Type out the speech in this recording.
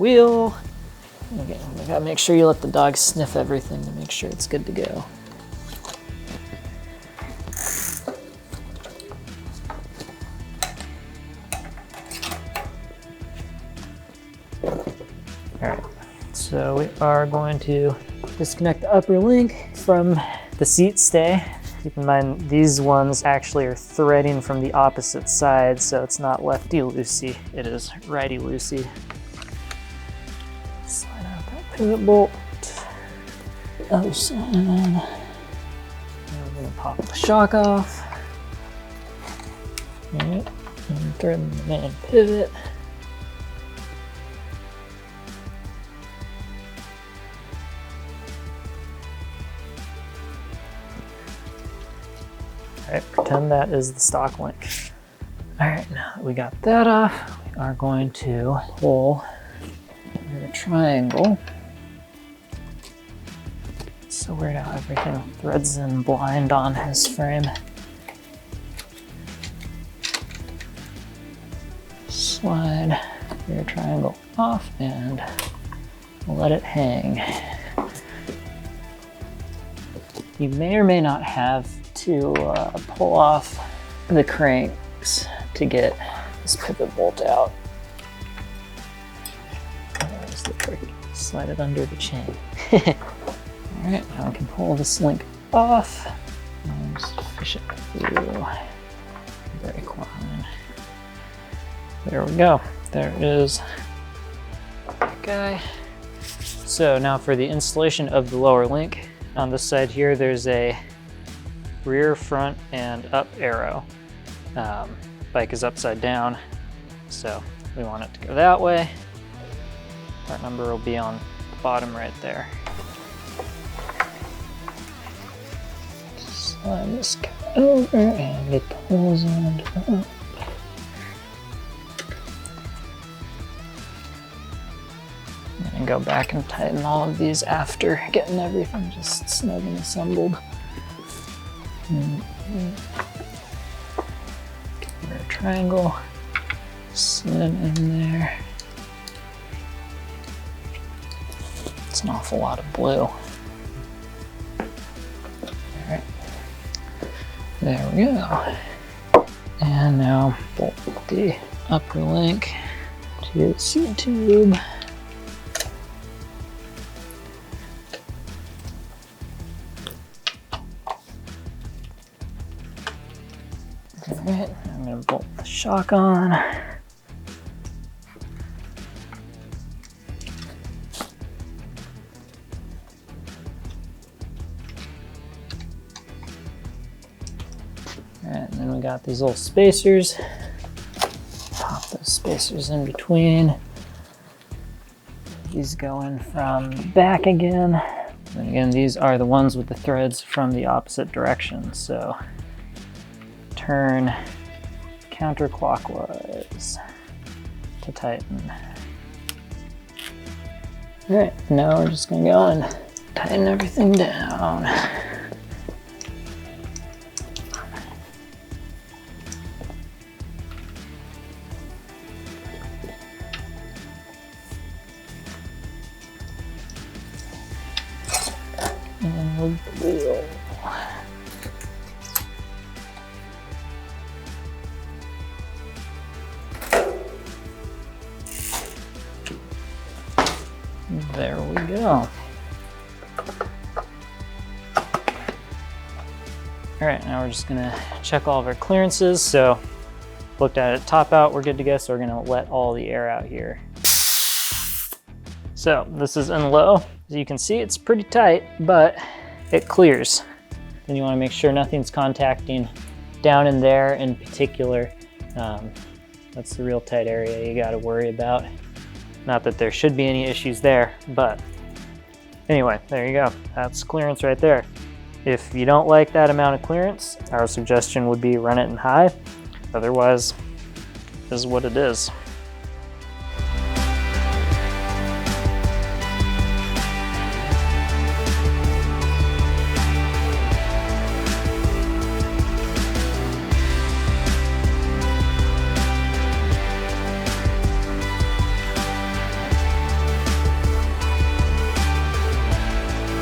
wheel. Okay, you gotta make sure you let the dog sniff everything to make sure it's good to go. All right, so we are going to disconnect the upper link from the seat stay. Keep in mind, these ones actually are threading from the opposite side, so it's not lefty-loosey, it is righty-loosey. Slide out that pivot bolt. Other side. And we're gonna pop the shock off. All right, and thread the main pivot. All right, pretend that is the stock link. All right, now that we got that off, we are going to pull the triangle. It's so weird how everything threads in blind on his frame. Slide your triangle off and let it hang. You may or may not have to pull off the cranks to get this pivot bolt out. There's the trick. Slide it under the chain. All right, now I can pull this link off and just fish it through. Very quiet. There we go. There is that guy. So now for the installation of the lower link. On this side here, there's a rear, front, and up arrow. Bike is upside down, so we want it to go that way. Part number will be on the bottom right there. Slide this guy over and it pulls on up. And go back and tighten all of these after getting everything just snug and assembled. Rear triangle, slid in there. It's an awful lot of blue. All right, there we go. And now bolt the upper link to the seat tube. Alright, I'm going to bolt the shock on. Alright, and then we got these little spacers. Pop those spacers in between. These go in from the back again. And again, these are the ones with the threads from the opposite direction, so turn counterclockwise to tighten. All right, now we're just gonna go and tighten everything down. And the wheel. There we go. All right, now we're just gonna check all of our clearances. So looked at it, top out, we're good to go. So we're gonna let all the air out here. So this is in low. As you can see, it's pretty tight, but it clears. And you wanna make sure nothing's contacting down in there in particular. That's the real tight area you gotta worry about. Not that there should be any issues there, but anyway, there you go. That's clearance right there. If you don't like that amount of clearance, our suggestion would be run it in high. Otherwise, this is what it is.